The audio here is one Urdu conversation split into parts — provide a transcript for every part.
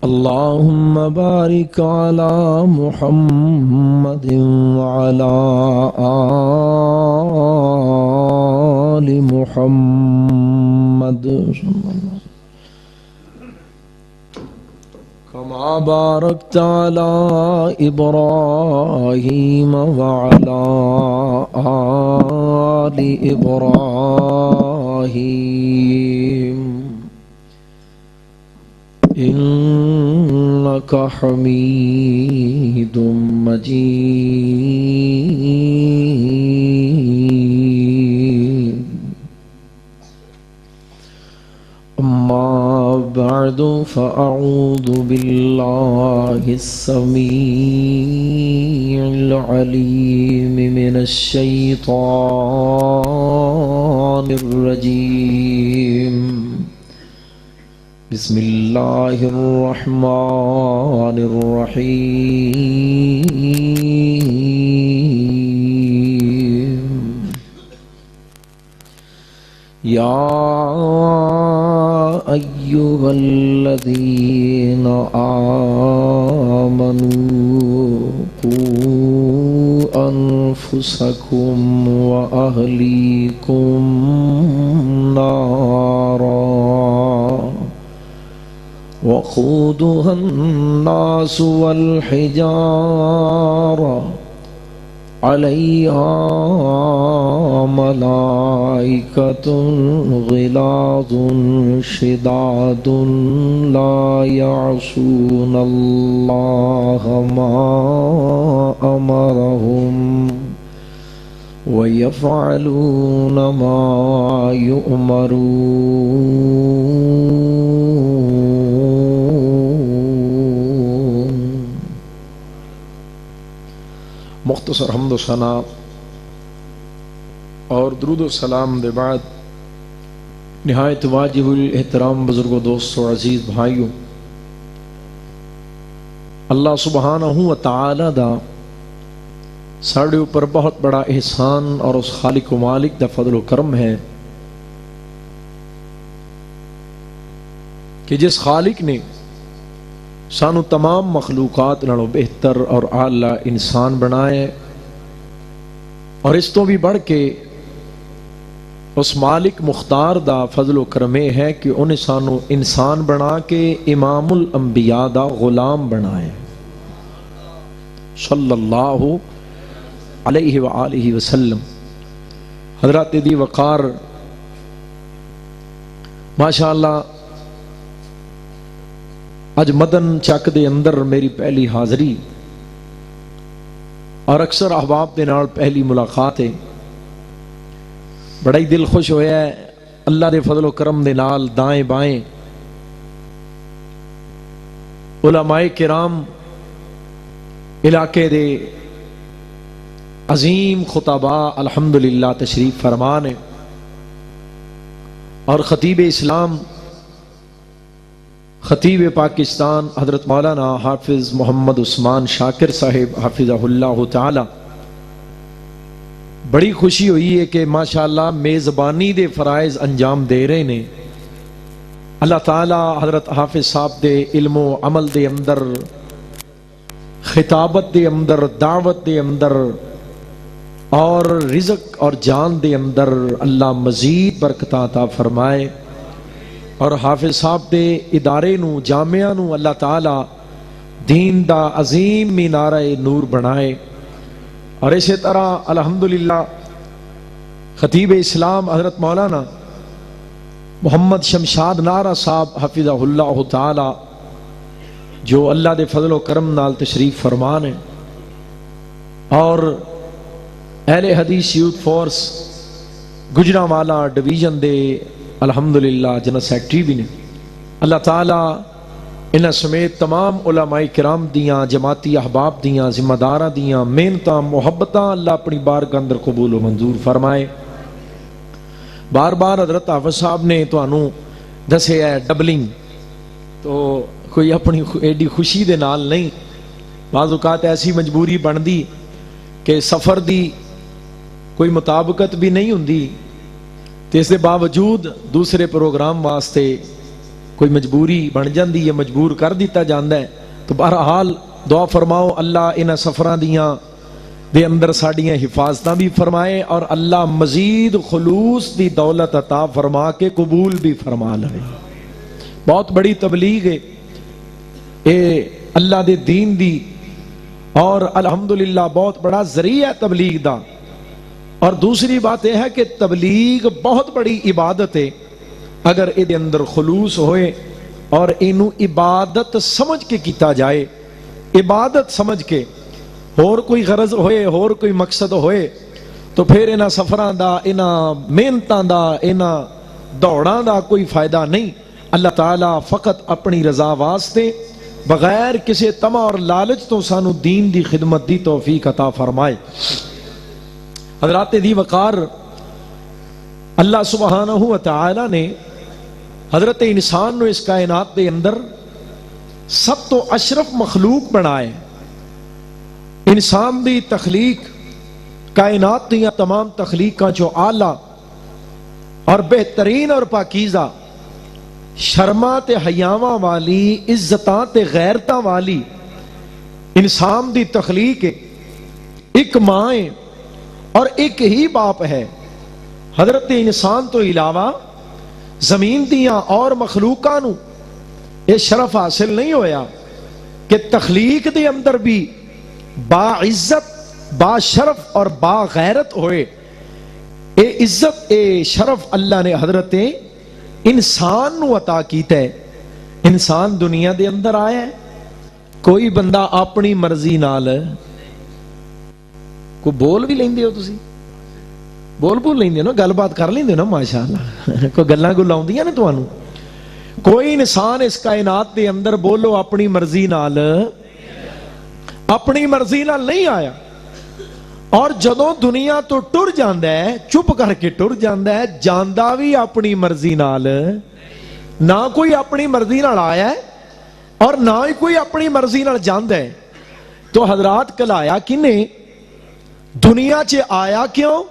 اللهم بارك على محمد وعلى آل محمد كما باركت على إبراهيم وعلى آل إبراهيم إنك حميد مجيد. أما بعد فأعوذ بالله السميع العليم من الشيطان الرجيم. بسم الله الرحمن الرحيم. يا أيها الذين آمنوا قوا أنفسكم وأهليكم نارا وقودها الناس والحجارة عليها ملائكة غلاظ شداد لا يعصون الله ما أمرهم ويفعلون ما يؤمرون. مختصر حمد و ثنا اور درود و سلام دے بعد نہایت واجب الاحترام بزرگوں، دوستوں، عزیز بھائیوں، اللہ سبحانہ و تعالی دا ساڑھے اوپر بہت بڑا احسان اور اس خالق و مالک دا فضل و کرم ہے کہ جس خالق نے سانو تمام مخلوقات نالوں بہتر اور اعلیٰ انسان بنائے، اور اس تو بھی بڑھ کے اس مالک مختار دا فضل و کرم ہے کہ انہیں سانو انسان بنا کے امام الانبیاء دا غلام بنائے صلی اللہ علیہ وآلہ وسلم. حضرات دی وقار ماشاءاللہ اج مدن چک دے اندر میری پہلی حاضری اور اکثر احباب دے نال پہلی ملاقات ہے. بڑا ہی دل خوش ہویا ہے اللہ دے فضل و کرم دے نال دائیں بائیں علماء کرام علاقے دے عظیم خطباء الحمدللہ تشریف فرمان ہے، اور خطیب اسلام خطیب پاکستان حضرت مولانا حافظ محمد عثمان شاکر صاحب حافظہ اللہ تعالی، بڑی خوشی ہوئی ہے کہ ماشاءاللہ میزبانی دے فرائض انجام دے رہے نے. اللہ تعالی حضرت حافظ صاحب دے علم و عمل دے اندر، خطابت دے اندر، دعوت دے اندر اور رزق اور جان دے اندر اللہ مزید برکت عطا فرمائے، اور حافظ صاحب دے ادارے نو، جامعہ نو اللہ تعالی دین دا عظیم مینارہ نور بنائے. اور اسی طرح الحمدللہ خطیب اسلام حضرت مولانا محمد شمشاد نارا صاحب حفظہ اللہ تعالی جو اللہ دے فضل و کرم نال تشریف فرمان ہے، اور اہل حدیث یوتھ فورس گجرانوالا ڈویژن دے الحمدللہ جنرل سیکٹری بھی نے. اللہ تعالیٰ انہاں سمیت تمام علماء کرام دیاں، جماعتی احباب دیاں، ذمہ داراں دیاں محنتاں محبتاں اللہ اپنی بارگاہ اندر قبول و منظور فرمائے. بار بار حضرت حافظ صاحب نے تانوں دسے ہے ڈبلنگ، تو کوئی اپنی ایڈی خوشی دے نال نہیں، بعض اوقات ایسی مجبوری بندی کہ سفر دی کوئی مطابقت بھی نہیں ہوندی، تو اس دے باوجود دوسرے پروگرام واسطے کوئی مجبوری بن جاندی ہے، مجبور کر دیتا جاندہ ہے، تو بہرحال دعا فرماؤ اللہ انہاں سفراں دیاں دے اندر ساڑیاں حفاظتاں بھی فرمائے، اور اللہ مزید خلوص دی دولت عطا فرما کے قبول بھی فرما لے۔ بہت بڑی تبلیغ ہے اے اللہ دے دین دی، اور الحمدللہ بہت بڑا ذریعہ ہے تبلیغ دا۔ اور دوسری بات یہ ہے کہ تبلیغ بہت بڑی عبادت ہے، اگر یہ اندر خلوص ہوئے اور اینو عبادت سمجھ کے کیتا جائے، عبادت سمجھ کے، اور کوئی غرض ہوئے اور کوئی مقصد ہوئے، تو پھر انہاں سفراں دا، انہاں محنتاں دا، انہاں دوڑاں دا کوئی فائدہ نہیں۔ اللہ تعالیٰ فقط اپنی رضا واسطے بغیر کسی طمع اور لالچ تو سانو دین دی خدمت دی توفیق عطا فرمائے۔ حضرات دی وقار، اللہ سبحانہ و تعالی نے حضرت انسان نو اس کائنات دے اندر سب تو اشرف مخلوق بنائے۔ انسان دی تخلیق کائنات دیا تمام تخلیقاں چو اعلیٰ اور بہترین اور پاکیزہ، شرما تے حیاواں والی، عزتاں تے غیرتاں والی انسان دی تخلیق ہے۔ ایک ماں ہے اور ایک ہی باپ ہے۔ حضرت انسان تو علاوہ زمین دیاں اور مخلوقاں نو یہ شرف حاصل نہیں ہویا کہ تخلیق دے اندر بھی با عزت، با شرف اور با غیرت ہوئے۔ اے عزت، اے شرف اللہ نے حضرت انسان نو عطا کیتا ہے۔ انسان دنیا دے اندر آیا ہے، کوئی بندہ اپنی مرضی نال کو بول بھی لیندے ہو، تسی بول لیندے ہو نا، گل بات کر لیندے ہو نا، ماشاءاللہ کوئی گلاں لاؤندیاں نے تانوں۔ کوئی انسان اس کائنات دے اندر بولو اپنی مرضی نال، اپنی مرضی نال نہیں آیا، اور جدوں دنیا تو ٹر جاندا ہے، چپ کر کے ٹر جاندا ہے، جاندا بھی اپنی مرضی نال، نہ کوئی اپنی مرضی نال آیا ہے اور نہ ہی کوئی اپنی مرضی نال جاندا ہے۔ تو حضرات کلایا کنے، دنیا چ آیا کیوں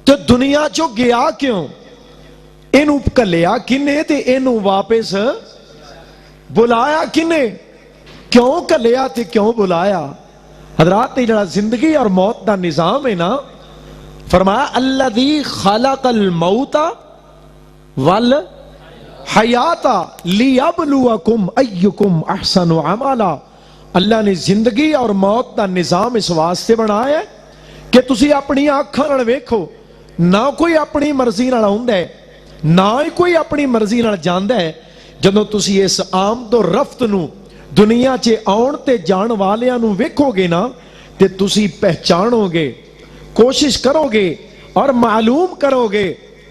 تو دنیا چو گیا کیوں، اینو کلیا کنے تے اینو واپس بلایا کنے، کیوں کلیا تے کیوں بلایا۔ حضرات جڑا زندگی اور موت دا نظام ہے نا، فرمایا الذی خلق الموت والحیات لیبلوکم ایکم احسن عملا۔ اللہ نے زندگی اور موت دا نظام اس واسطے بنایا ہے کہ تسی اپنی آنکھاں نال ویکھو، نہ کوئی اپنی مرضی نال آوندا ہے، نہ ہی کوئی اپنی مرضی نال جاندا ہے۔ جدوں تسی اس آمد و رفت نو، دنیا چے آن تے جان والیاں نو ویکھو گے نا، تے تسی پہچانو گے، کوشش کرو گے اور معلوم کرو گے،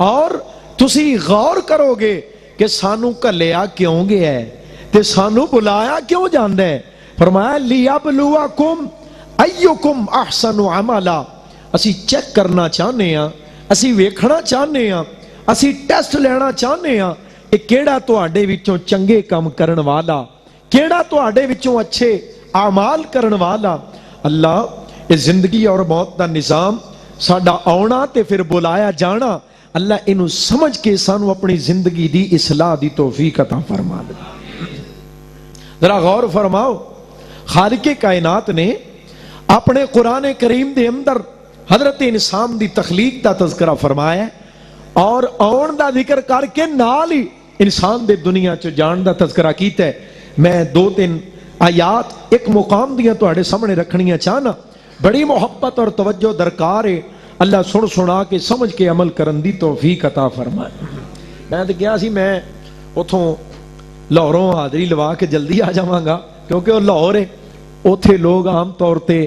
اور تسی غور کرو گے کہ سانو کلیا کیوں گیا ہے تے سانو بلایا کیوں جاندا ہے۔ فرمایا لیبلوکم ایکم احسن عملا، اسی چیک کرنا چاہنے ہیں، اسی ویکھنا چاہنے ہیں، اسی ٹیسٹ لینا چاہنے ہیں کہ کیڑا تواڈے وچوں چنگے کم کرن والا، کیڑا تواڈے وچوں اچھے اعمال کرن والا۔ اللہ یہ زندگی اور موت دا نظام، ساڈا آنا تے پھر بلایا جانا، اللہ انہوں سمجھ کے سانو اپنی زندگی دی اصلاح دی توفیق عطا فرما دے۔ ذرا غور فرماؤ، خالق کائنات نے اپنے قرآن کریم دے اندر حضرت انسان دی تخلیق دا تذکرہ فرمایا ہے، اور آن دا ذکر کر کے نال ہی انسان دے دنیا چ جان دا تذکرہ کیتا ہے۔ میں دو تین آیات ایک مقام دیاں تواڈے سامنے رکھنیاں چاہنا، بڑی محبت اور توجہ درکار ہے۔ اللہ سن سنا کے سمجھ کے عمل کرن دی توفیق عطا فرمائے۔ میں تو کیا سی میں اتھوں لاہوروں حاضری لوا کے جلدی آ جاواں گا، کیونکہ وہ لاہور ہے، اوتھے لوگ عام طور تے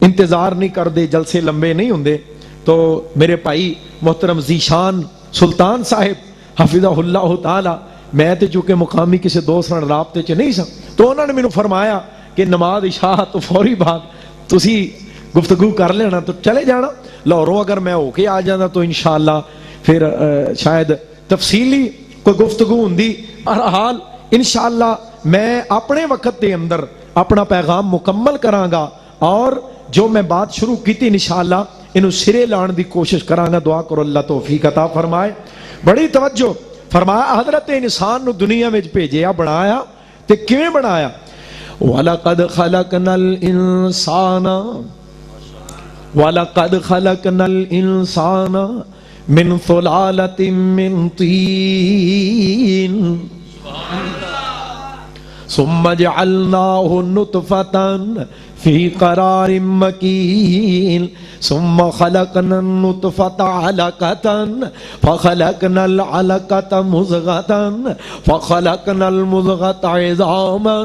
انتظار نہیں کردے، جلسے لمبے نہیں ہوندے۔ تو میرے بھائی محترم ذیشان سلطان صاحب حفظہ اللہ تعالی، میں تے چونکہ مقامی کسی دوست نال رابطے چ نہیں سا، تو انہوں نے مینوں فرمایا کہ نماز عشاء تو فوری بعد تسی گفتگو کر لینا تو چلے جانا۔ لاہوروں اگر میں ہو کے آ جانا تو انشاءاللہ پھر شاید تفصیلی کوئی گفتگو ہوندی۔ بہرحال انشاءاللہ میں اپنے وقت دے اندر اپنا پیغام مکمل کراں گا، اور جو میں بات شروع کی تھی انشاءاللہ انہوں سرے لان دی کوشش کراں گا۔ دعا کرو اللہ توفیق عطا فرمائے۔ بڑی توجہ، فرمایا حضرت انسان نو دنیا میں بھیجیا بنایا تے کیویں بنایا؟ وَلَقَدْ خَلَقْنَا الْإِنسَانَ وَلَقَدْ خَلَقْنَا الْإِنسَانَ مِنْ ثُلَالَةٍ مِّنْ طِينٍ ثُمَّ جَعَلْنَاهُ نُطْفَةً فِي قَرَارٍ مَّكِينٍ ثُمَّ خَلَقْنَا النُّطْفَةَ عَلَقَةً فَخَلَقْنَا الْعَلَقَةَ مُضْغَةً فَخَلَقْنَا الْمُضْغَةَ عِظَامًا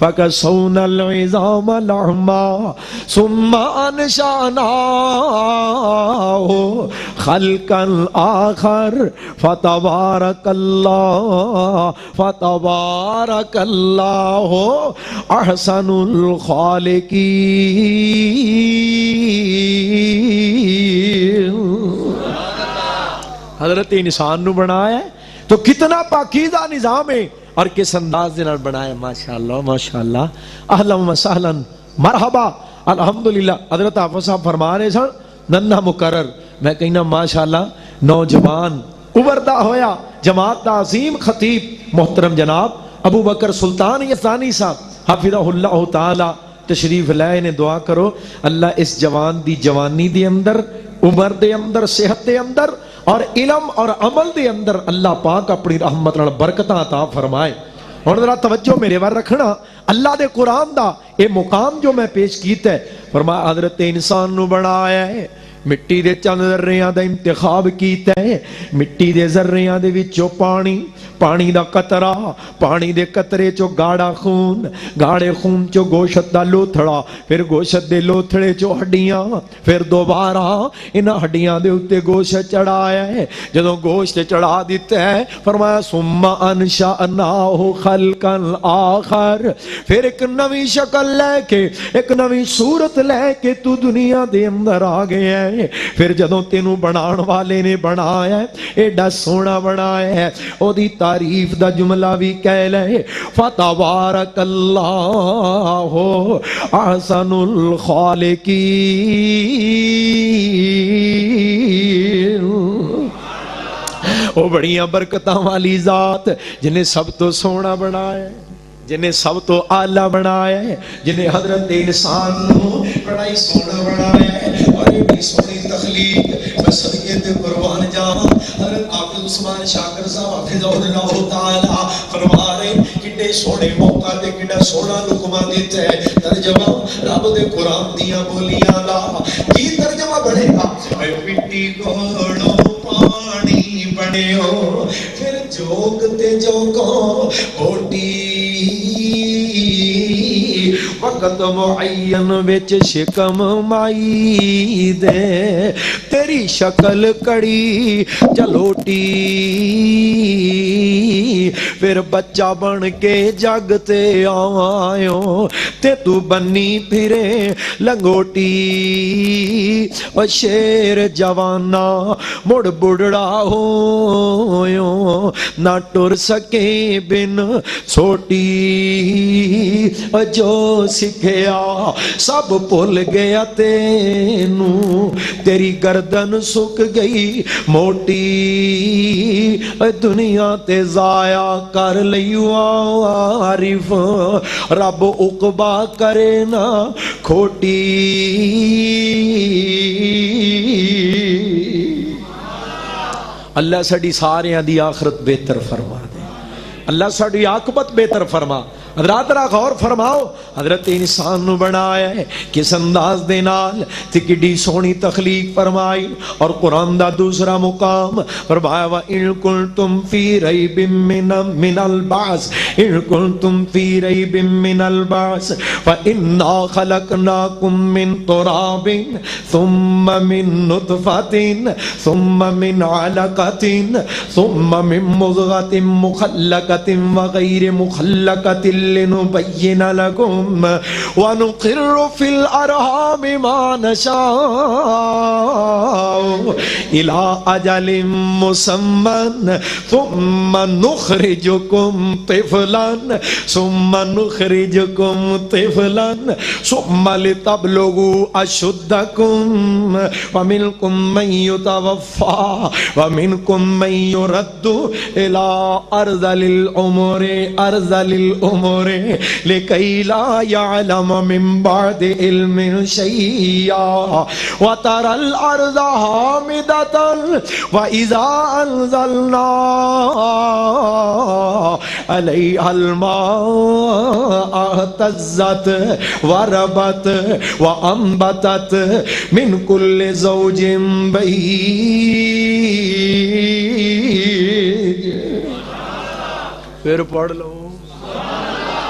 فَكَسَوْنَا الْعِظَامَ لَحْمًا ثُمَّ أَنشَأْنَاهُ خَلْقًا آخَرَ فَتَبَارَكَ اللَّهُ أَحْسَنُ الْخَالِقِينَ۔ حضرت انسان نو بنایا ہے تو کتنا پاکیزہ نظام ہے اور کس انداز دے نال بنایا، ماشاءاللہ ماشاءاللہ، اہلا و سہلا، مرحبا، الحمدللہ۔ حضرت حافظ صاحب فرما رہے سن ننھا مقرر، میں کہنا ماشاءاللہ نوجوان ابھردا ہویا جماعت دا عظیم خطیب محترم جناب ابو بکر سلطان یزدانی صاحب حفظہ اللہ تعالی تشریف لائے نے، دعا کرو اللہ اس جوان دی جوانی دے اندر، عمر دے اندر، صحت دے اندر اور علم اور عمل دے اندر اللہ پاک اپنی رحمت نال برکتاں عطا فرمائے۔ اور ذرا توجہ میرے ور رکھنا، اللہ دے قرآن دا اے مقام جو میں پیش کیتا ہے، فرمایا حضرت انسان نو بنایا ہے، مٹی دے چند ذریاں دا انتخاب کیتا ہے، مٹی دے ذریاں دے وچوں پانی، پانی دا قطرہ، پانی دے قطرے چو گاڑا خون، گاڑے خون چو گوشت دا لوتھڑا، پھر گوشت دے لوتھڑے چو ہڈیاں، پھر دوبارہ انہاں ہڈیاں دے اتے گوشت چڑھایا ہے، جدوں گوشت چڑھا دیتا ہے فرمایا ثم انشأناہ خلقا آخر، پھر ایک نوی شکل لے کے، ایک نوی صورت لے کے تو دنیا دے اندر آ گیا ہے۔ پھر جدوں تینوں بنان والے نے بنایا ہے، ایڈا سونا بنایا ہے، او دی تعریف دا جملہ بھی کہہ لے فتبارک اللہ احسن الخالقین۔ او بڑیاں برکتاں والی ذات جنہیں سب تو سونا بنایا ہے، جنہیں سب تو آلہ بنایا ہے، جنہیں حضرت انسان نو بڑائی سونا بنایا ہے، اور یہ بھی سونی تخلیق میں صدقے تے قربان جاواں۔ حضرت حافظ عثمان شاکر صاحب حفظہ اللہ تعالی فرما رہے کڈے سونے موقع تے کڈا سونا لقمہ دیتا ہے۔ ترجمہ رب دے قرآن دیاں بولیاں دا کی ترجمہ بڑھے گا، اے مٹی گھوڑو پانی بنے ہو، پھر جوگ تے جوگو بوٹی، وقت معین وچ شکم مائی دے، تیری شکل کڑی جلوٹی، پھر بچہ بن کے جگ تے آئیو تے تو بنی پھرے لنگوٹی، و شیر جوانا مڑ بڑڑا ہویو نہ ٹر سکے بن چھوٹی، جو سکھیا سب بھول گیا تینو، تیری گردن سک گئی موٹی، دنیا تے ضائع کر لیو عارف، رب عقبہ کرے نہ کھوٹی۔ اللہ ساڈی ساریاں دی آخرت بہتر فرما دے، اللہ ساڈی عاقبت بہتر فرما۔ حضرات را غور فرماؤ، حضرت انسان نو بنایا ہے کس انداز دے نال تے کڈی سونی تخلیق فرمائی۔ اور قرآن دا دوسرا مقام فرمایا وَإِن كُنتُمْ فِي رَيْبٍ مِّنَ الْبَعْثِ إِن كُنتُمْ فِي رَيْبٍ مِّنَ الْبَعْثِ فَإِنَّا خَلَقْنَاكُم مِّن تُرَابٍ ثُمَّ مِن نُّطْفَةٍ ثُمَّ مِنْ عَلَقَةٍ ثُمَّ مِن مُضْغَةٍ مُخَلَّقَةٍ وَغَيْرِ مُخَلَّقَةٍ لنبين لكم ونقر في الأرحام ما نشاء إلى أجل مسمى ثم نخرجكم طفلا ثم لتبلغوا أشدكم ومنكم من يتوفى ومنكم من يرد إلى أرذل الأمور لكي لا يعلم من بعد علم شيئا وترى الأرض هامدة وإذا أنزلنا عليها الماء اهتزت وربت وأنبتت من كل زوج بهيج. پھر پڑھ لو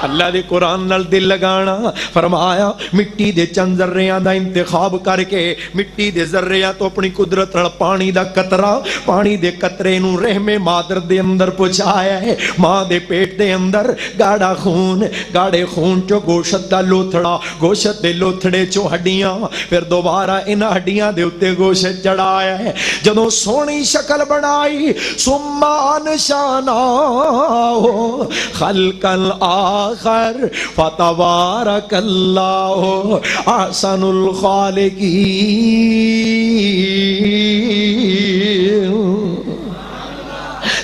اللہ دے قرآن نال دل لگانا. فرمایا مٹی دے چند ذریاں دا انتخاب کر کے مٹی دے ذریاں تو اپنی قدرت نال پانی دا قطرہ پانی دے قطرے نو رحم مادر دے اندر پہنچایا ہے. ماں دے پیٹ دے اندر گاڑا خون گاڑے خون چو گوشت دا لوتھڑا گوشت دے لوتھڑے چو ہڈیاں پھر دوبارہ ان ہڈیاں دے اتے گوشت چڑھایا ہے. جدوں سونی شکل بنائی ثم انشأناہ خلقا آخر فتبارک اللہ احسن الخالقین.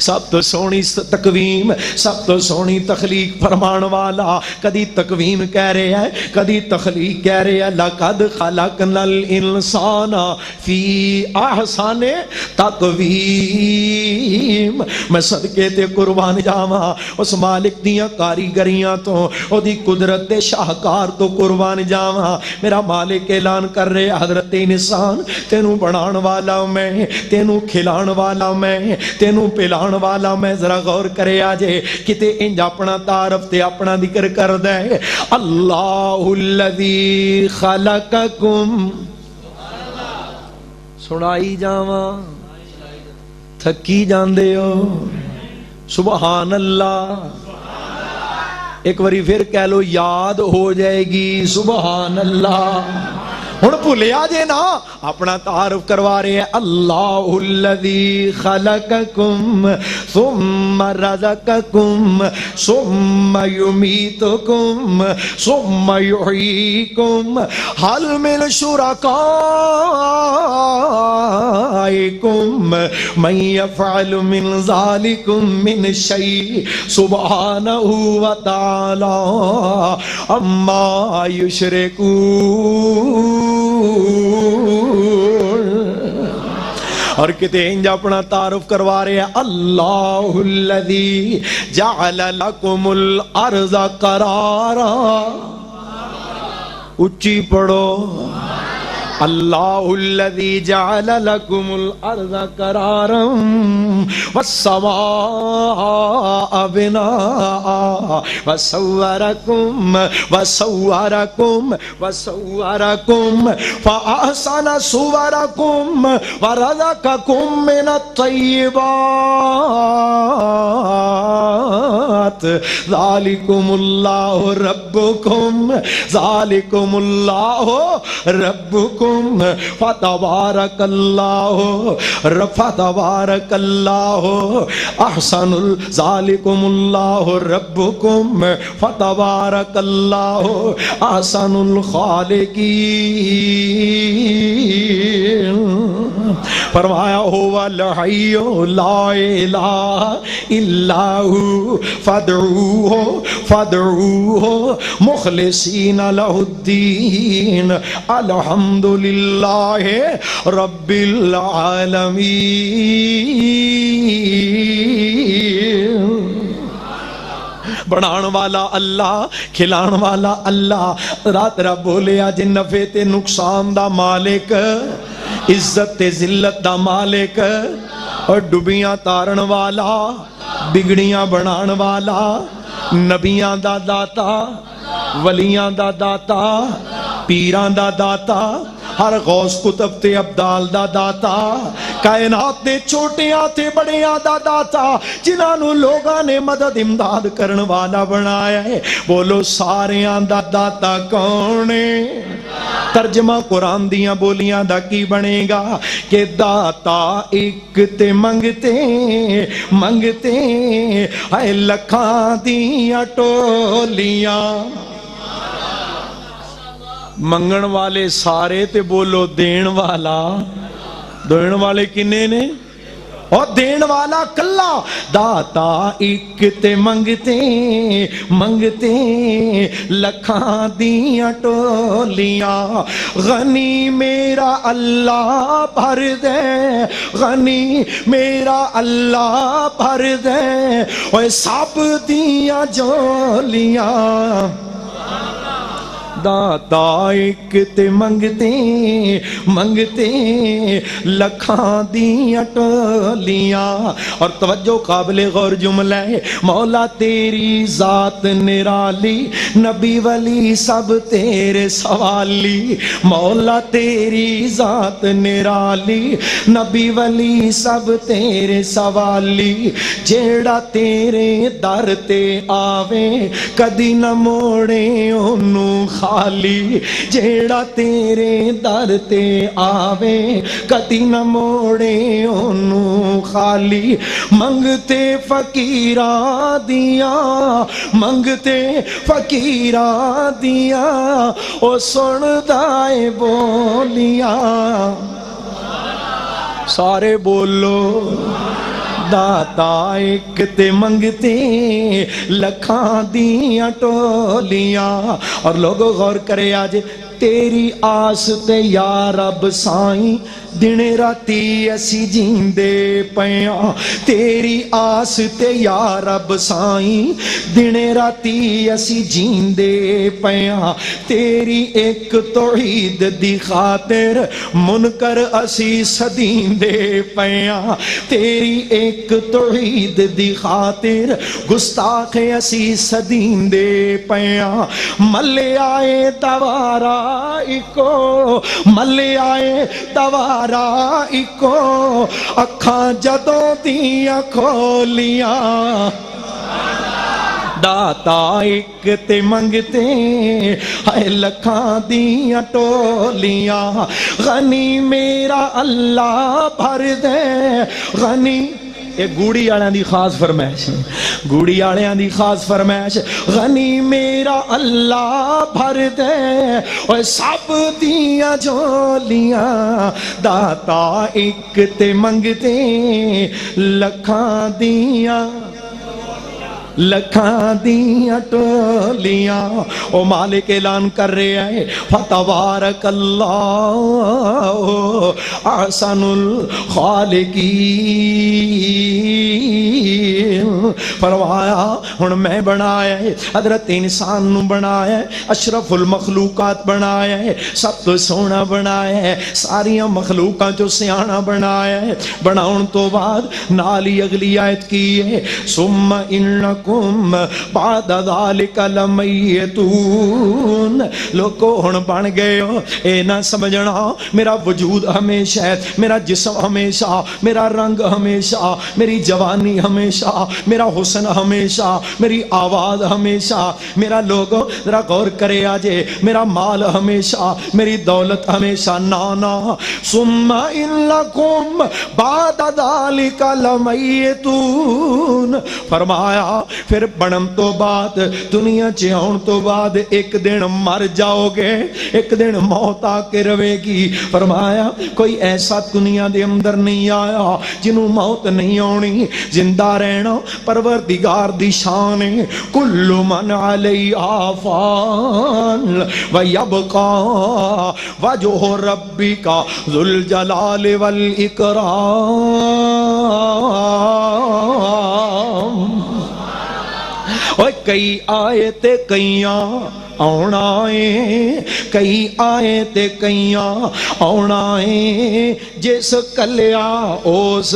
سب تو سونی تقویم سب تو سونی تخلیق فرمان والا کدی تقویم کہہ رہے ہیں کدی تخلیق کہہ رہے ہیں. لقد خلقنا الانسان فی احسن تقویم. میں صدقے تے قربان جاواں اس مالک دیاں کاریگریاں تو او دی قدرت دے شاہکار تو قربان جاواں. میرا مالک اعلان کر رہے حضرت انسان تینوں بنان والا میں تینوں کھلان والا میں تینوں پلان والا میں. ذرا غور کرے آجے کتے انج اپنا تعارف تے اپنا ذکر کر دے. اللہ الذی خلقکم سنائی جاواں تھکی جاندے ہو سبحان اللہ. ایک باری پھر کہہ لو یاد ہو جائے گی سبحان اللہ. ہن بھولیا جے نا اپنا تعارف کروا رہے ہیں. اللہ الذی خلقکم ثم رزقکم ثم یمیتکم ثم یحییکم حل من شرکائکم من یفعل من ذالکم من شیء سبحانہ وتعالی اما یشرکون. اور کتے انج اپنا تعارف کروا رہے ہیں. اللہ الذی جعل لکم الارض قرارا. اچھی پڑھو اللہ الذی جعل لکم الارض قرارا والسماء بناء وصورکم فاحسن صورکم ورزقکم من الطیبات. ذالکم اللہ ربکم فتبارک اللہ احسن ذالکم اللہ ربکم فتبارک اللہ احسن الخالقین. فرمایا هو الحی لا الہ الا هو فادعوه مخلصین لہ الدین الحمد للہ رب العالمین. بنان والا اللہ کھلان والا اللہ. رات رب بولے آج نفع تے نقصان دا مالک عزت تے ذلت دا مالک اور ڈبیاں تارن والا بگڑیاں بنان والا نبیاں دا داتا ولیاں دا داتا پیراں دا داتا ہر غوث کتب تے ابدال دا داتا، کائنات دے چھوٹیاں تے بڑیاں دا داتا، جنہاں نو لوگاں نے مدد امداد کرن والا بنایا ہے، بولو ساریاں دا داتا کون ہے؟ ترجمہ قرآن دیاں بولیاں دا کی بنے گا کہ داتا ایک تے منگتے منگتے اے لکھاں دیاں ٹولیاں، منگن والے سارے تے بولو دین والا، دین والے کنے نے اور دین والا کلا، داتا ایک تے منگتے منگتے لکھاں دیاں ٹولیاں، غنی میرا اللہ بھر دے، غنی میرا اللہ بھر دے، اوے سب دیاں جولیاں، داتا ایک تے منگتے منگتے لکھاں دیاں ٹولیاں۔ اور توجہ قابل غور جملہ ہے، مولا تیری ذات نرالی، نبی ولی سب تیرے سوالی، مولا تیری ذات نرالی، نبی ولی سب تیرے سوالی، جیڑا تیرے در تے آوے کدی نہ موڑے انہوں خالی، جیڑا تیرے در تے آوے کدی نہ موڑے انہوں خالی، منگتے فقیراں دیاں، منگتے فقیراں دیاں، او سن دائے بولیاں، سارے بولو داتا ایک تے منگتے لکھاں دیاں ٹولیاں۔ اور لوگو غور کرے آج، تیری آس تے یا رب سائیں دن راتی اسی جیندے پیاں، تیری آس تے یا رب سائیں دن راتی اسی جیندے پیاں، تیری ایک توحید دی خاطر منکر اسی صدیندے پیاں، تیری ایک توحید دی خاطر گستاخ اسی صدیندے پیاں، ملے آئے دوارا اکو، ملے آئے دوارا اکو، اکھاں جدوں دیاں کھولیاں، داتا ایک تے منگتے اے لکھاں دیاں ٹولیاں، غنی میرا اللہ بھر دے، غنی یہ گوڑی آلیاں دی خاص فرمائش، گوڑی آلیاں دی خاص فرمائش، غنی میرا اللہ بھر دے اور سب دیاں جولیاں، داتا ایک تے منگتے لکھاں دیاں لکھاں دیاں ٹولیاں۔ او مالک اعلان کر رہے ہیں فتبارک اللہ احسن الخالقین، فرمایا ہن میں بنایا ہے، حضرت انسان نو بنایا ہے، اشرف المخلوقات بنایا ہے، سب تو سونا بنایا ہے، ساریاں مخلوقاں جو سیانا بنایا ہے، بناؤن تو بعد نالی اگلی آیت کی ہے ثم انکم بعد ذالک لمیتون، لوگو ہن بن گئے ہو، اے نہ سمجھنا میرا وجود ہمیشہ ہے، میرا جسم ہمیشہ، میرا رنگ ہمیشہ، میری جوانی ہمیشہ، میرا حسن ہمیشہ، میری آواز ہمیشہ، میرا لوگو ذرا غور کرے آجے، میرا مال ہمیشہ، میری دولت ہمیشہ، نانا ثم انکم بعد ذالک لمیتون، فرمایا پھر بنن تو بعد دنیا چاہن تو بعد ایک دن مر جاؤ گے، ایک دن موت آ کے روے گی، فرمایا کوئی ایسا دنیا دے اندر نہیں آیا جنہوں موت نہیں ہونی، زندہ رہنا پروردگار دی شان ہے، کل من علیہا فان ویبقا وجہ ربک ذو الجلال والاکرام۔ اور کئی آئے تے کئیاں آنا ہے، کئی آئے تے کئیاں آنا ہے، جس کلیا اوس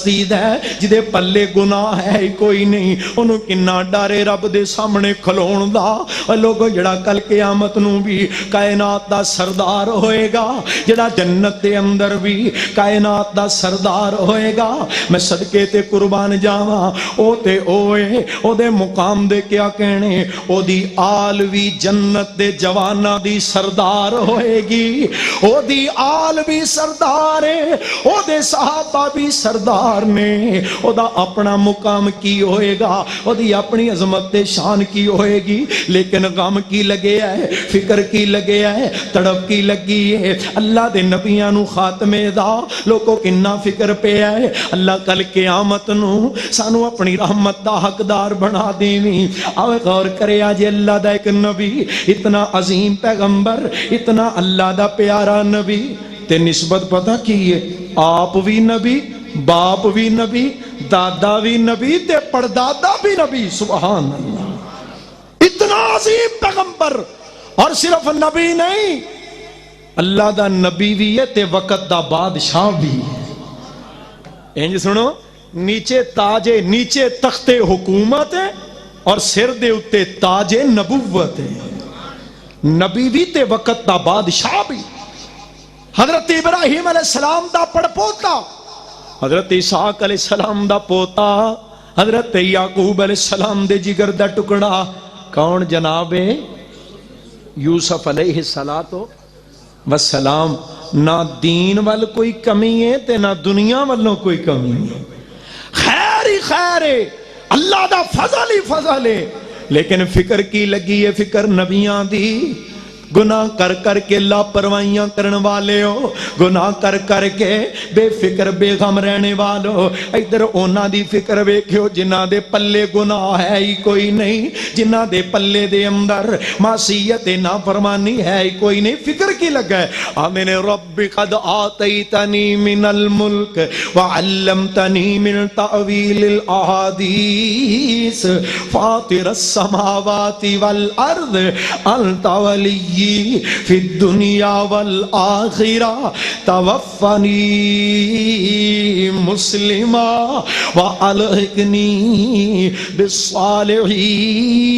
بستی دا جدے پلے گناہ ہے ہی کوئی نہیں انہوں کنا ڈارے رب دے سامنے کھلون دا لوگو جڑا کل قیامت نو بھی کائنات دا سردار ہوئے گا جڑا جنت دے اندر بھی کائنات دا سردار ہوئے گا میں صدقے تے قربان جاواں او تے اوے او دے مقام دے کیا کہنے او دی آل بھی جنت دے جوانا دی سردار ہوئے گی او دی آل بھی سردار ہے او دے صحابہ بھی سردار نے او دا اپنا مقام کی ہوئے گا او دی اپنی عظمت دے شان کی ہوئے گی لیکن غم کی لگے ہے فکر کی لگے ہے تڑپ کی لگی ہے اللہ دے نبیاں نو خاتمے دا لوگوں کنا فکر پہ ہے اللہ کل قیامت نو سانو اپنی رحمت دا حقدار بنا دیویں آوے غور کرے آج اللہ دا ایک نبی اتنا عظیم پیغمبر اتنا اللہ دا پیارا نبی تے نسبت پتہ کی ہے آپ بھی نبی باپ بھی نبی دادا بھی نبی تے پردادا بھی نبی سبحان اللہ اتنا عظیم پیغمبر اور صرف نبی نہیں اللہ دا نبی بھی ہے تے وقت دا بادشاہ بھی ہے انج سنو نیچے تاج نیچے تخت حکومت ہے اور سر دے اتے تاج نبوت ہے نبی بھی تے وقت دا بادشاہ بھی حضرت ابراہیم علیہ السلام دا پڑ پوتا حضرت اسحاق علیہ السلام دا پوتا حضرت یعقوب علیہ السلام دے جگر دا ٹکڑا کون جناب یوسف علیہ السلام نہ دین وال کوئی کمی ہے تے نہ دنیا والوں کوئی کمی ہے خیر ہی خیر ہے اللہ دا فضل ہی فضل ہے لیکن فکر کی لگی ہے فکر نبیاں دی گناہ کر کر کے لاپروائیاں کرن والے ہو گناہ کر کر کے بے فکر بے غم رہنے والو ادھر اونا دی فکر ویکھو جنہ دے پلے گناہ ہے ہی کوئی نہیں جنہ دے پلے دے اندر معصیت نافرمانی ہے ہی کوئی نہیں فکر کی لگا ہے آمین رب قد آتیتنی من الملک وعلمتنی من تعویل الاحادیث فاطر السماوات والارض انت ولی فی الدنیا والآخرہ توفنی مسلمہ وعلقنی بالصالحین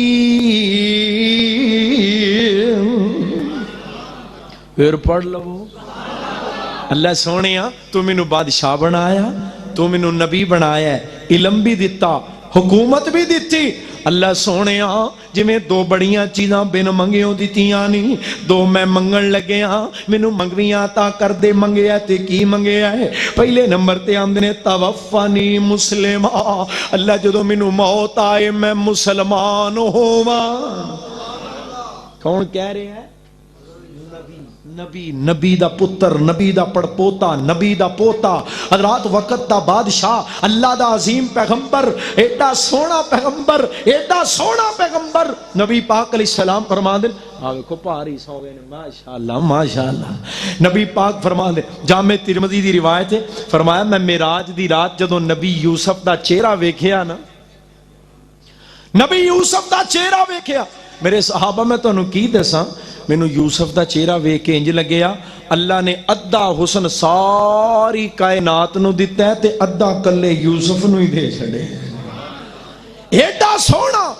پھر پڑھ لو اللہ سونیا تو مینوں بادشاہ بنایا تو مینوں نبی بنایا علم بھی دیتا حکومت بھی دیتی اللہ سونے جی میں دو بڑیاں چیزاں بن منگیوں دیتیاں نہیں دو میں منگن لگے مینوں منگویاں تا کر دے منگیا تے کی منگیا ہے پہلے نمبر تے آمدنے توفانی مسلمہ اللہ جدو مینوں موت آئے میں مسلمان ہوا کون کہہ رہے ہیں نبی نبی دا پتر نبی دا پڑپوتا نبی دا پوتا حضرات وقت دا بادشاہ اللہ دا عظیم پیغمبر ایڈا سونا پیغمبر نبی پاک علیہ السلام فرما دے آگے کو پاری سو گئے ماشاءاللہ نبی پاک فرما دے جامع ترمذی دی روایت ہے فرمایا میں معراج دی رات جدو نبی یوسف دا چہرہ ویکھیا نا نبی یوسف دا چہرہ ویکھیا میرے صحابہ میں تو انہوں کی دساں مینوں یوسف دا چہرہ ویکھ کے انج لگیا اللہ نے ادھا حسن ساری کائنات نو دیتا ہے تے ادھا کلے یوسف نو ہی دے چھڑے ایڈا سونا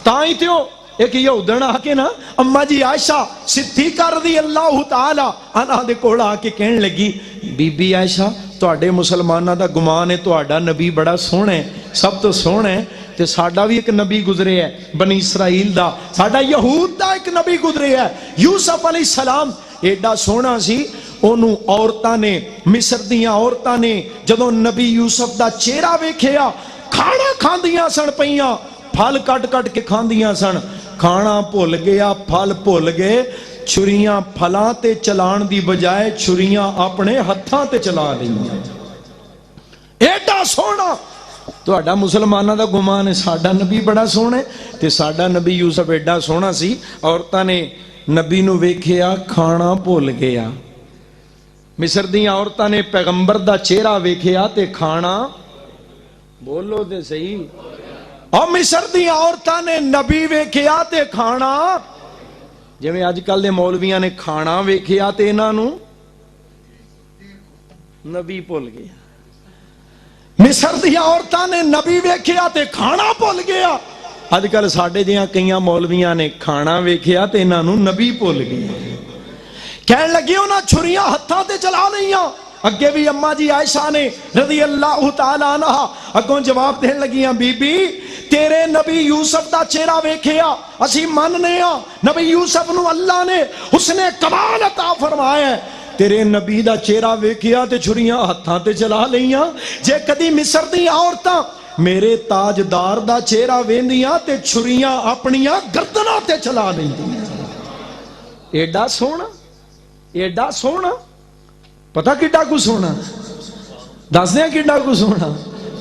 تائیں تیو ایک یہ ادھن آ کے نا اماں جی عائشہ صدیقہ رضی اللہ تعالی عنہ دے کوڑا آ کے کہن لگی بی بی عائشہ تواڈے مسلماناں دا گمان ہے تواڈا نبی بڑا سونا ہے سب تو سونا ہے تے ساڈا بھی ایک نبی گزرے ہے بنی اسرائیل دا ساڈا یہود دا ایک نبی گزرے ہے یوسف علیہ السلام ایڈا سونا سی انہوں عورتاں نے مصر دیاں عورتاں نے جدوں نبی یوسف دا چہرہ ویکھیا کھانا کھاندیاں سن پیاں پھل کٹ کٹ کے کھاندیاں سن کھانا بھول گیا پھل بھول گئے چھریاں پھلاں تے چلان دی بجائے چھریاں اپنے ہتھاں تے چلا لئیاں ایڈا سونا تو اڈا مسلمانہ دا گمان ہے ساڈا نبی بڑا سونا ہے تے ساڈا نبی یوسف ایڈا سونا سی عورتاں نے نبی نو ویکھیا کھانا بھول گیا مصر دیاں عورتاں نے پیغمبر دا چہرہ ویکھیا تے کھانا بولو تے صحیح اور مصر دیاں عورتاں نے نبی ویکھیا تے کھانا جویں اج کل دے مولویاں نے کھانا ویکھیا تے انہاں نو نبی بھول گیا مصر دی عورتاں نے نبی ویکھیا تے کھانا بھول گیا. اج کل ساڈے جیاں کئی مولویاں نے کھانا ویکھیا تے انہاں نوں نبی بھول گئے. کہن لگے انہاں چھریاں ہتھاں تے چلا لئیاں. اگے بھی اماں جی عائشہ نے رضی اللہ تعالی عنہ اگوں جواب دین لگیاں بی بی تیرے نبی یوسف دا چہرہ ویکھیا اسی مننے ہاں نبی یوسف نو اللہ نے حسن کمال عطا فرمایا ہے. تیرے نبی دا چہرہ ویکھیا تے چھریاں ہتھاں تے چلا لئیاں. جے کدی مصر دی عورتاں میرے تاجدار دا چہرہ ویندیاں تے چھریاں اپنیاں گردناں تے چلا لیندیاں. ایڈا سونا ایڈا سونا پتہ کڈا کو سونا دس دیں کڈا کو سونا.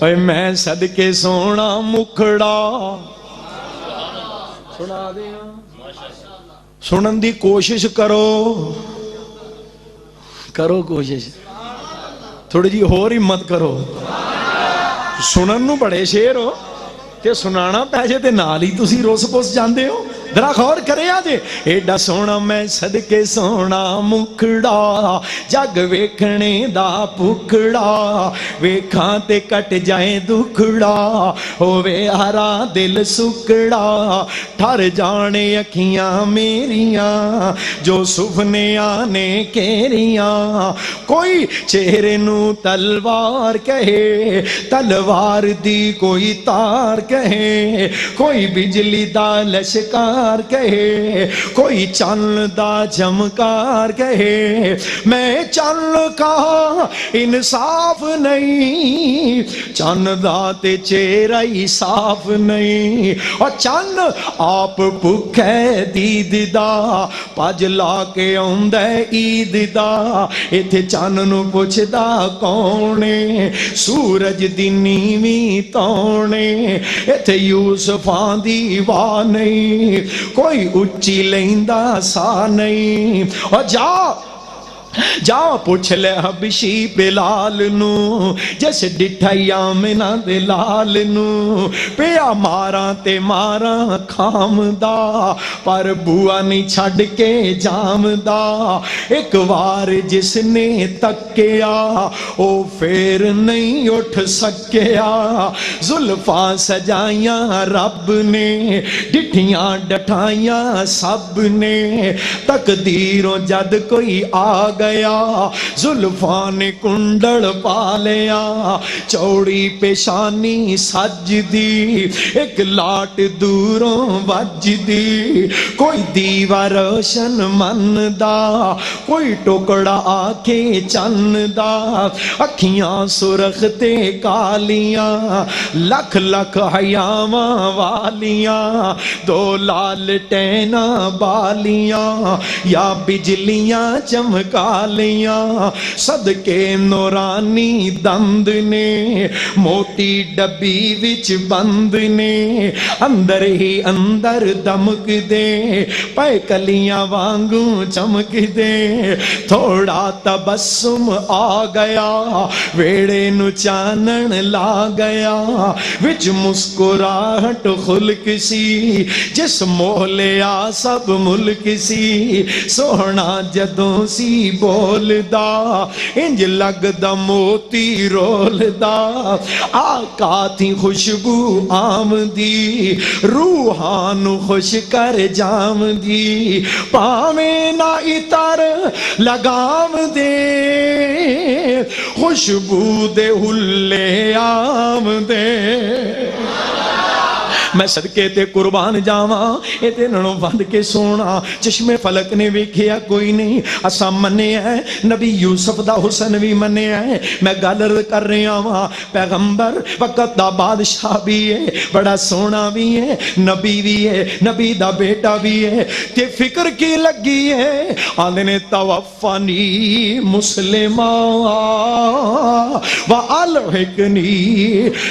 اے میں صدقے سونا مکھڑا سنا دیا سنن دی کوشش کرو کرو کوشش تھوڑی جی اور ہمت کرو. سنن نو بڑے شیر ہو تے سنانا پیجے تے نال ہی تسی روس پوس جاندے ہو. ذرا غور کرے آجے ایڈا سونا میں صدقے سونا مکھڑا جگ ویکھنے دا پکڑا ویکھاں تے کٹ جائے دکھڑا ہووے ہرا دل سکڑا ٹھر جانے اکھیاں میریاں جو سفنے آنے کیریاں. کوئی چہرے نو تلوار کہے تلوار دی کوئی تار کہے کوئی بجلی دا لشکار کہے کوئی چند دا چمکار کہے. میں چند کا انصاف نہیں چند دا تے چہرہ ہی صاف نہیں اور چند آپ بھکھے دید دا پج لا کے آندا عید دا. ایتھے چند نو پوچھدا کونے سورج دی نیویں تونے ایتھے یوسفاں دی واہ نہیں کوئی اچھی لیندہ سا نہیں. اور جا پوچھ لے حبشی بلال نو جیسے ڈٹھائی آمنہ دلال نو پیا ماراں تے ماراں کھام دا پر بوا نہیں چھڑ کے جام دا. ایک وار جس نے تکیا او پھر نہیں اٹھ سکیا. زلفاں سجائیاں رب نے ڈٹھیاں ڈٹھائیاں سب نے تقدیروں جد کوئی آ گیا زلفاں نے کنڈل پا لیا. چوڑی پیشانی سج دی ایک لاٹ دوروں وج دی کوئی دیوا روشن من دا کوئی ٹکڑا آکے چن دا. اکھیاں سرخ تے کالیاں لکھ لکھ حیاواں والیاں دو لال ٹینا بالیاں یا بجلیاں چمکا لیاں صدقے نورانی دند نے موتی ڈبی وچ بند نے اندر ہی اندر دمک دے پے کلیاں وانگوں چمک دے. تھوڑا تبسم آ گیا ویڑے نو چانن لا گیا وچ مسکراہٹ خلق سی جس مولیا سب ملک سی. سوہنا جدوں سی بول دا انج لگ دا موتی رول دا آقا تھی خوشبو آم دی روحان خوش کر جام دی پاویں نہ اتر لگام دے خوشبو دے ہلے آم دے. میں صدقے تے قربان جاواں اے تے ننوں بند کے سونا چشمے فلک نے ویکھیا کوئی نہیں. اساں مننے ہے نبی یوسف دا حسن بھی مننے ہے. میں گل کر رہا ہاں پیغمبر وقت دا بادشاہ بھی ہے بڑا سونا بھی ہے نبی بھی ہے نبی دا بیٹا بھی ہے تے فکر کی لگی ہے آندے نے توفانی مسلمہ وَأَلْحِقْنِي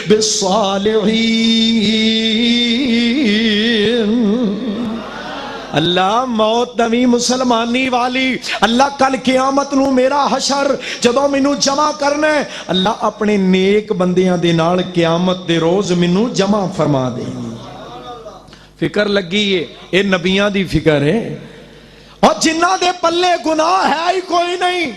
بِالصَّالِحِينَ. اللہ موت نوی مسلمانی والی اللہ کل قیامت نو میرا حشر جدوں مینوں جمع کرنا ہے اللہ اپنے نیک بندیاں دے نال قیامت دے روز مینوں جمع فرما دے. فکر لگی ہے اے نبیاں دی فکر ہے اور جنہ دے پلے گناہ ہے ہی کوئی نہیں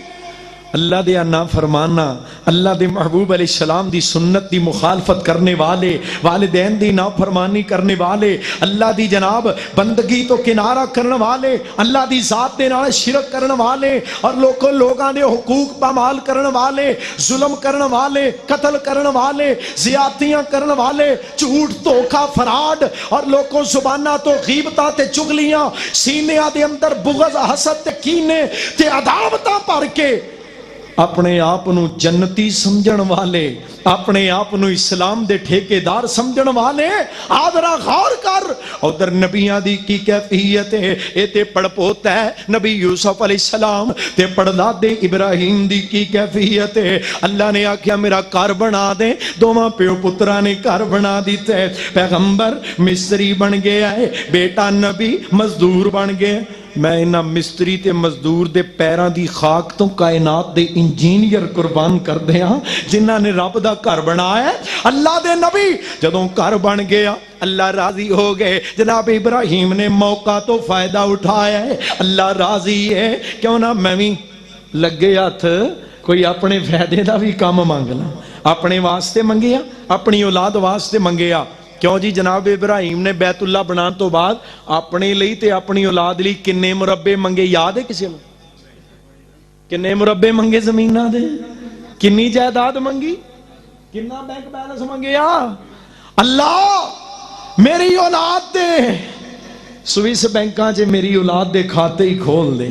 اللہ دے نا فرمانا، اللہ دے محبوب علیہ السلام دی سنت دی مخالفت کرنے والے، والدین دی نافرمانی کرنے والے، اللہ دی جناب بندگی تو کنارہ کرنے والے، اللہ دی ذات دے نال شرک کرنے والے اور لوگاں دے حقوق پامال کرنے والے، ظلم کرنے والے، قتل کرنے والے، زیادتیاں کرنے والے، جھوٹ دھوکا فراڈ اور لوگوں زبانہ تو غیبتاں تے چغلیاں، سینیاں دے اندر بغض حسد تے کینے تے عداوتاں بھر کے اپنے آپ نو جنتی سمجھن والے، اپنے آپ نو اسلام دے ٹھیکیدار سمجھن والے، آدھرا غور کر ادھر نبیاں دی کی کیفیت ہے، اے تے پڑ پوتا ہے نبی یوسف علیہ السلام تے پڑ دادے ابراہیم دی کی کیفیت ہے۔ اللہ نے آکھیا میرا گھر بنا دے، دوواں پیو پترا نے گھر بنا دیتا ہے، پیغمبر مصری بن گیا ہے، بیٹا نبی مزدور بن گیا۔ میں انہاں مستری تے مزدور دے پیران دی خاک تو کائنات دے انجینئر قربان کر دیا جنہاں نے رب دا گھر بنایا ہے۔ اللہ دے نبی جدوں گھر بن گیا اللہ راضی ہو گئے، جناب ابراہیم نے موقع تو فائدہ اٹھایا ہے، اللہ راضی ہے، کیوں نہ میں بھی لگے ہاتھ کوئی اپنے فائدے دا بھی کام مانگنا، اپنے واسطے منگیا، اپنی اولاد واسطے منگیا۔ کیوں جی جناب ابراہیم نے بیت اللہ بنان تو بعد اپنے لئی تے اپنی اولاد لئی کنے مربے منگے یاد ہے کسی نے؟ کنے مربے منگے زمینہ دے، کنی جائیداد منگی، کنا بینک بیلنس منگیا؟ اللہ میری اولاد دے، سوئس بینکاں چے میری اولاد دے کھاتے ہی کھول دے،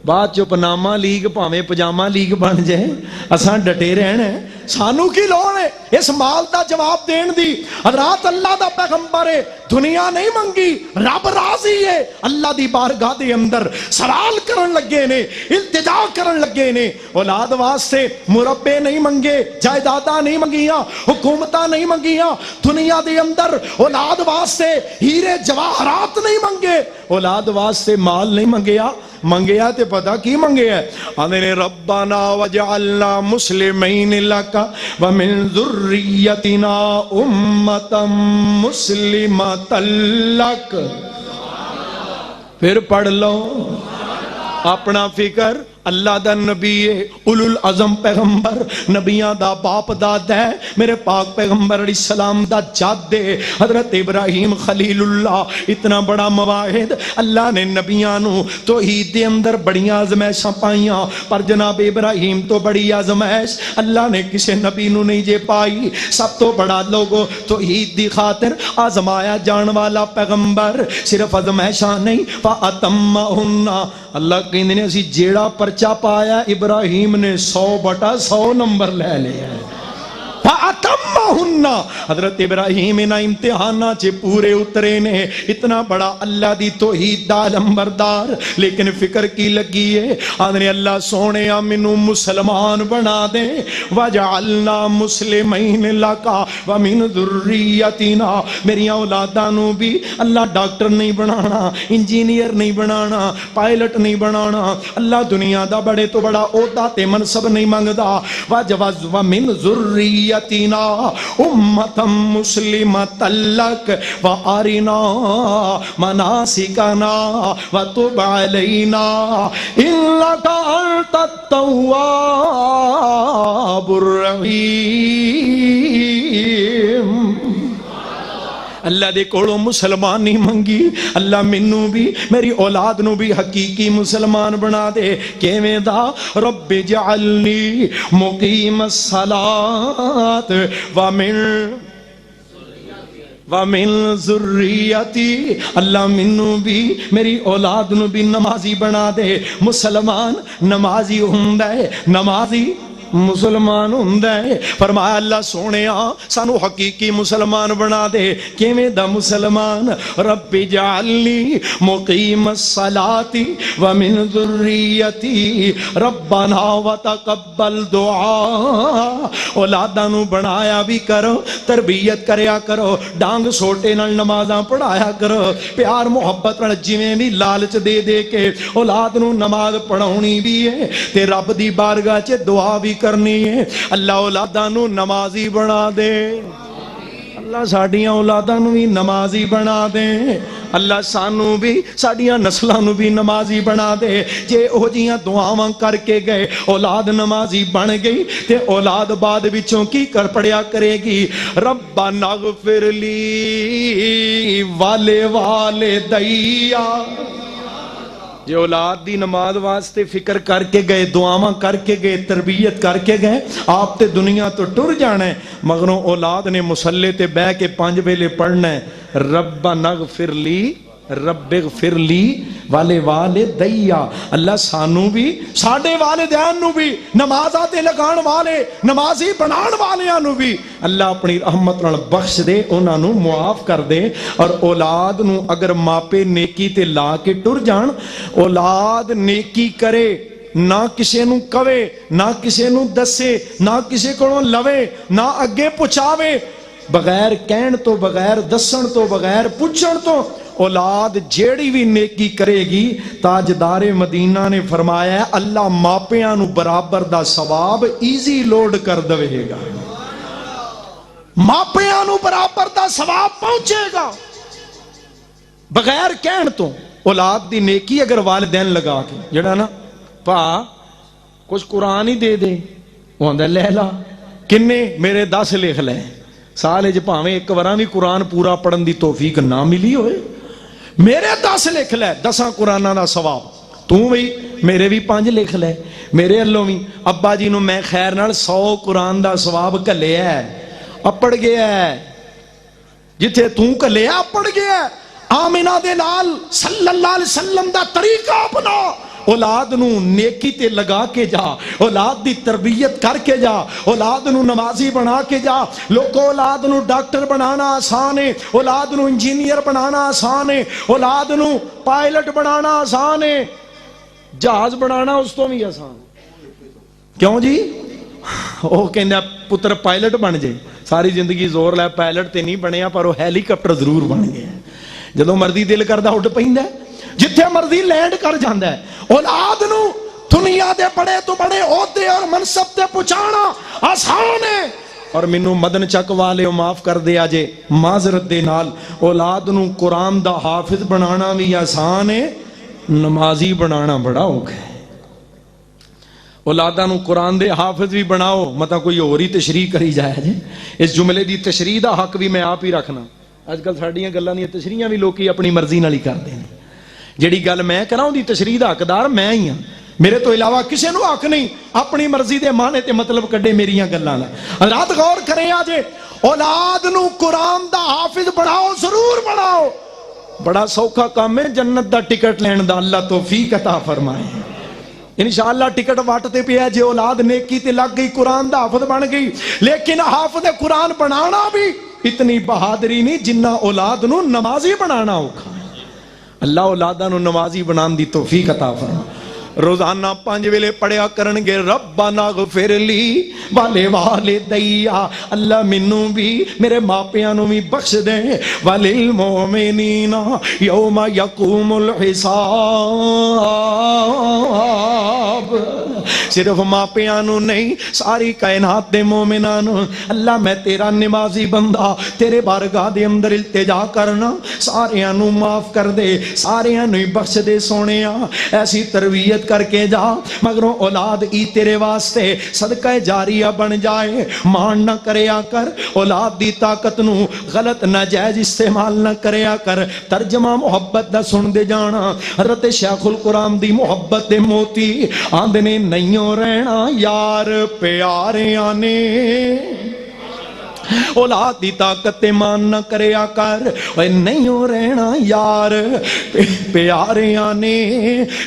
بعد جو پناما لیگ پاویں پجامہ لیگ بن جائے اساں ڈٹے رہنے، سانو کی لوڑ ہے اس مال دا جواب دین دی؟ حضرات اللہ دا پیغمبر ہے، دنیا نہیں منگی، رب راضی ہے، اللہ دی بارگاہ دے اندر سوال کرن لگے نے، التجا کرن لگے نے، اولاد واسطے مربے نہیں منگے، جائیداداں نہیں منگیاں، حکومتاں نہیں منگیاں، دنیا دے اندر اولاد واسطے ہیرے جواہرات نہیں منگے، اولاد واسطے مال نہیں منگیا، منگیا تے پتہ کی منگیا ہے؟ آنے نے ربنا وجعلنا مسلمین لکا ومن ذریتنا امتا مسلمتا لک۔ پھر پڑھ لو اپنا فکر، اللہ دا نبی ہے، اولو العظم پیغمبر، نبیاں دا باپ داد ہے، میرے پاک پیغمبر علیہ السلام دا جاد ہے حضرت ابراہیم خلیل اللہ۔ اتنا بڑا مواحد اللہ نے نبیاں نو توحید دے اندر بڑی آزمائشاں پائیاں، پر جناب ابراہیم تو بڑی آزمائش اللہ نے کسے نبی نو نہیں جے پائی۔ سب تو بڑا لوگو توحید دی خاطر آزمایا جان والا پیغمبر، صرف آزمائشاں نہیں، فَأَتَمَّهُنَّ اللہ کہندے نے اسی جیڑا پرچا پایا ابراہیم نے 100/100 نمبر لے لیا ہے۔ حضرت ابراہیم انہاں امتحانہ چے پورے اترے نے، اتنا بڑا اللہ دی توحید دا لمبردار، لیکن فکر کی لگی ہے، آدھنے اللہ سونے منو مسلمان بنا دے، وَجَعَلْنَا مُسْلِمَيْنِ لَكَا وَمِن ذُرِّيَّتِنَا، میری اولادانوں بھی اللہ ڈاکٹر نہیں بنانا، انجینئر نہیں بنانا، پائلٹ نہیں بنانا، اللہ دنیا دا بڑے تو بڑا عہدہ تے منصب نہیں مانگدا، وَمِن ذُرِّيَّتِنَا امتا مسلمتا لک وارنا مناسکنا وتب علینا انک انت التواب الرحیم۔ اللہ دے کولوں مسلمان نہیں منگی، اللہ منو بھی میری اولاد نو بھی حقیقی مسلمان بنا دے۔ کیویں دا؟ رب جعلنی مقیم الصلاۃ ومن ذریتی، اللہ منو بھی میری اولاد نو بھی نمازی بنا دے۔ مسلمان نمازی ہوندا ہے، نمازی مسلمان ہوندا ہے۔ فرمایا اللہ سونیا سانو حقیقی مسلمان بنا دے۔ کیویں دا مسلمان؟ رب جعلنی مقیم الصلاۃ ومن ذریتی ربنا وتقبل دعا۔ اولاداں نو بنایا بھی کرو، تربیت کریا کرو، ڈانگ سوٹے نال نمازاں پڑھایا کرو، پیار محبت نال جویں بھی لالچ دے دے کے اولاد نو نماز پڑھاونی بھی ہے تے رب دی بارگاہ چ دعا بھی کرنی ہے۔ اللہ اولاداں نو نمازی بنا دے۔ اللہ ساڈیاں اولاداں نوں بھی نمازی بنا دے اللہ سانو بھی ساڈیاں نسلاں نوں بھی نمازی بنا دے جے او جیاں دعاواں کر کے گئے اولاد نمازی بن گئی تے اولاد بعد وچوں کی کر پڑیا کرے گی ربنا اغفر لی والدیا جے اولاد دی نماز واسطے فکر کر کے گئے دعاواں کر کے گئے تربیت کر کے گئے آپ تے دنیا تو ٹر جانا ہے مگروں اولاد نے مصلے تے بہ کے 5 ویلے پڑھنا ہے ربنا اغفر لی رب اغفر لی والدیا اللہ سانو بھی ساڈے والدین نو بھی نمازاں تے لگان والے نمازی بنان والیاں نو بھی اللہ اپنی رحمت نال بخش دے انہاں نو معاف کر دے اور اولاد نو اگر ماپے نیکی تے لا کے ٹر جان اولاد نیکی کرے نہ کسے نو کہے نہ کسے نو دسے نہ کسے کولوں لوے نہ اگے پہنچاوے بغیر کہن تو بغیر دسن تو بغیر پوچھن تو اولاد جیڑی بھی نیکی کرے گی تاجدار مدینہ نے فرمایا ہے اللہ ماپیاں نو برابر دا ثواب ایزی لوڈ کر دوے گا ماپیاں نو برابر دا ثواب پہنچے گا بغیر کہن تو اولاد دی نیکی اگر والدین لگا کے جڑا نا پا کچھ قرآن ہی دے دے وہ اندر لے لا کنے میرے 10 لکھ لیں سال اج پاویں ایک وراں بھی قرآن پورا پڑھن دی توفیق نہ ملی ہوئے میرے 10 لکھ لے 10 قرآناں دا ثواب تو بھی میرے بھی 5 لکھ لے میرے اللہ بھی ابا جی نو میں خیر نال 100 قرآن دا ثواب کلیا ہے اپڑ گیا ہے جتھے تو کلیا اپڑ گیا ہے آمینہ دے نال صلی اللہ علیہ وسلم دا طریقہ اپنا اولاد نو نیکی تے لگا کے جا اولاد دی تربیت کر کے جا اولاد نو نمازی بنا کے جا لوگوں اولاد نو ڈاکٹر بنانا آسان ہے اولاد نو انجینئر بنانا آسان ہے اولاد نو پائلٹ بنانا آسان ہے جہاز بنانا اس تو بھی آسان کیوں جی وہ کہندہ پتر پائلٹ بن جائے ساری زندگی زور لے پائلٹ تے نہیں بنیا پر وہ ہیلی کاپٹر ضرور بن گیا جدو مرضی دل کردہ اٹھ پیندا ہے جتھے مرضی لینڈ کر جاندا ہے اولاد نو دنیا دے بڑے تو بڑے عہدے اور منصب تے پہنچانا آسان ہے اور مینوں مدن چک والے معاف کر دے آجے معذرت دے نال اولاد نو قرآن دا حافظ بنانا بھی آسان ہے نمازی بنانا بڑا اوکھا ہے اولاداں نو قرآن دے حافظ بھی بناؤ مطلب کوئی اور ہی تشریح کری جائے جے اس جملے دی تشریح دا حق بھی میں آپ ہی رکھنا آج کل ساڈیاں گلاں دی تشریحاں بھی لوکی اپنی مرضی نال ہی کردے نے جیڑی گل میں کراں دی تشریح دا حقدار میں ہی ہاں میرے تو علاوہ کسے نو حق نہیں اپنی مرضی دے معنی تے مطلب کڈے میریاں گلاں دا حضرات غور کریں آجے اولاد نو قرآن دا حافظ بناؤ ضرور بناؤ بڑا سوکھا کام ہے جنت دا ٹکٹ لین دا اللہ توفیق عطا فرمائے انشاءاللہ ٹکٹ واٹتے پہ ہے جے اولاد نیکی تے لگ گئی قرآن دا حافظ بن گئی لیکن حافظ قرآن بنانا بھی اتنی بہادری نہیں جنہ اولاد نو نمازی بنانا ہوگا اللہ اولادہ نو نمازی بنان دی توفیق عطا فرمائے روزانہ 5 ویلے پڑھیا کرنگے ربنا اغفر لی والدیا اللہ منوں بھی میرے ماپیاں نو بھی بخش دے وللمؤمنین یوم یقوم الحساب صرف ماپیاں نو نہیں ساری کائنات دے مومناں نو اللہ میں تیرا نمازی بندہ تیرے بارگاہ دے اندر التجا کرنا ساریاں نو معاف کر دے ساریاں نو بخش دے سونیا ایسی تربیت کر کے جا مگروں اولاد ای تیرے واسطے صدقہ جاریہ بن جائے مان نہ کریا کر اولاد دی طاقت نو غلط ناجائز استعمال نہ کریا کر ترجمہ محبت دا سن دے جانا حضرت شیخ القرآن دی محبت دے موتی آندنے نہیں رہنا یار پیاریاں نے اولاد دی طاقت مان نہ کریا کر نہیں رہنا یار پیاریاں نے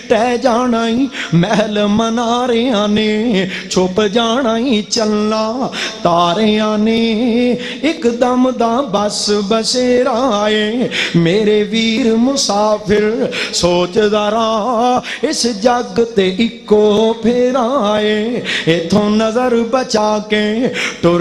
ٹہ جانا ہی محل مناریاں نے چھپ جانا ہی چلنا تاریاں نے ایک دم دا بس بسیرا آئے میرے ویر مسافر سوچ ذرا اس جگ تے اکو پھر آئے ایتھوں نظر بچا کے ٹر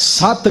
7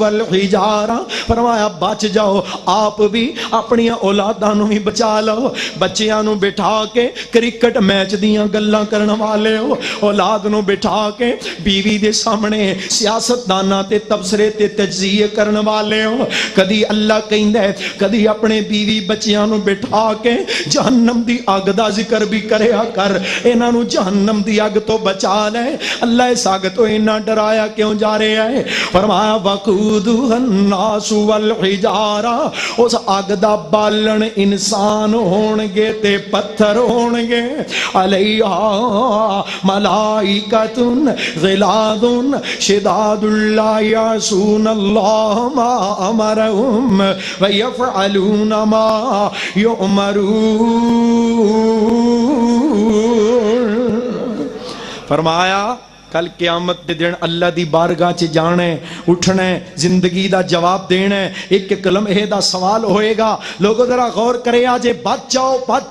والحجارہ، فرمایا بچ جاؤ، آپ بھی اپنی اولاداں نو بھی بچا لو۔ بچیاں نو بٹھا کے کرکٹ میچ دیاں گلاں کرن والے ہو، اولاد نو بٹھا کے بیوی دے سامنے سیاستداناں تے تبصرے تے تجزیے کرن والے ہو۔ کدی اللہ کہندا ہے کدی اپنے بیوی بچیاں نو بٹھا کے جہنم دی اگ دا ذکر بھی کریا کر، انہاں نو جہنم دی اگ تو بچا لے۔ اللہ اس اگ تو انہاں ڈرایا کیوں جا رہا ہے؟ فرمایا وقودها الناس والحجارہ، اس اگ دا بالن انسان ہون گے تے پتھر ہون گے، علیہا ملائکۃ غلاظ شداد لا یعصون اللہ ما امرہم ویفعلون ما یؤمرون۔ فرمایا کل قیامت دے دن اللہ دی بارگاہ چ جانے اٹھنے زندگی دا جواب دینے، ایک ایک لمحے دا سوال ہوئے گا۔ لوگوں ذرا غور کرے آجے، بچ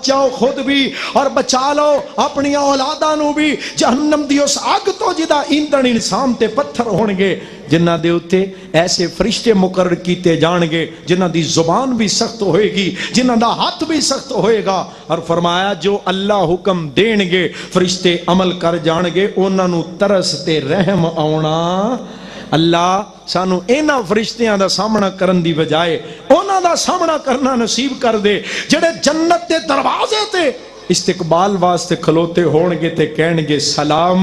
جاؤ خود بھی اور بچا لو اپنی اولاداں نو بھی جہنم دی اس آگ تو جدا ایندھن انسان تے پتھر ہون گے، جنہ دے اتے ایسے فرشتے مقرر کیتے جان گے جنہ دی زبان بھی سخت ہوئے گی، جنہ دا ہاتھ بھی سخت ہوئے گا۔ اور فرمایا جو اللہ حکم دین گے فرشتے عمل کر جان گے، انہاں نو ترس تے رحم آونا۔ اللہ سانو اینا فرشتیاں دا سامنا کرن دی بجائے انہاں دا سامنا کرنا نصیب کر دے، جڑے جنت دے دروازے تے استقبال واسطے کھلوتے ہون گے تے کہن گے سلام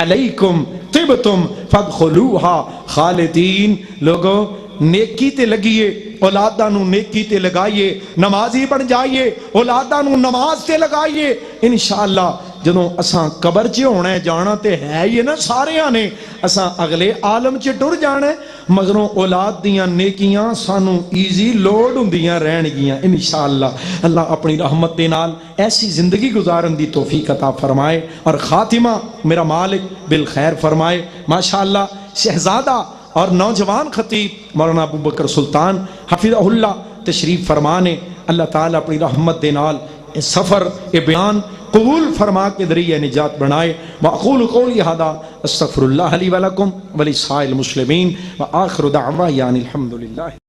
علیکم طبتم فادخلوہا خالدین۔ لوگوں نیکی تے لگیے، اولاداں نو نیکی تے لگائیے، نمازی بن جائیے، اولاداں نو نماز تے لگائیے۔ انشاءاللہ جدوں اساں قبر چ ہونا ہے، جانا تے ہے ہی نا ساریاں نے، اساں اگلے عالم چ ٹر جانا ہے، مگروں اولاد دیاں نیکیاں سانو ایزی لوڈ ہوندیاں رہن گیاں انشاءاللہ۔ اللہ اپنی رحمت دے نال ایسی زندگی گزارن دی توفیق عطا فرمائے اور خاتمہ میرا مالک بالخیر فرمائے۔ ماشاءاللہ شہزادہ اور نوجوان خطیب مولانا ابو بکر سلطان حفظہ اللہ تشریف فرمانے، اللہ تعالیٰ اپنی رحمت دے نال سفر بیان قبول فرما کے ذریعہ نجات بنائے۔ وأقول قولی ھذا استغفر اللہ لی ولکم ولسائر المسلمین وآخر دعوانا الحمدللہ۔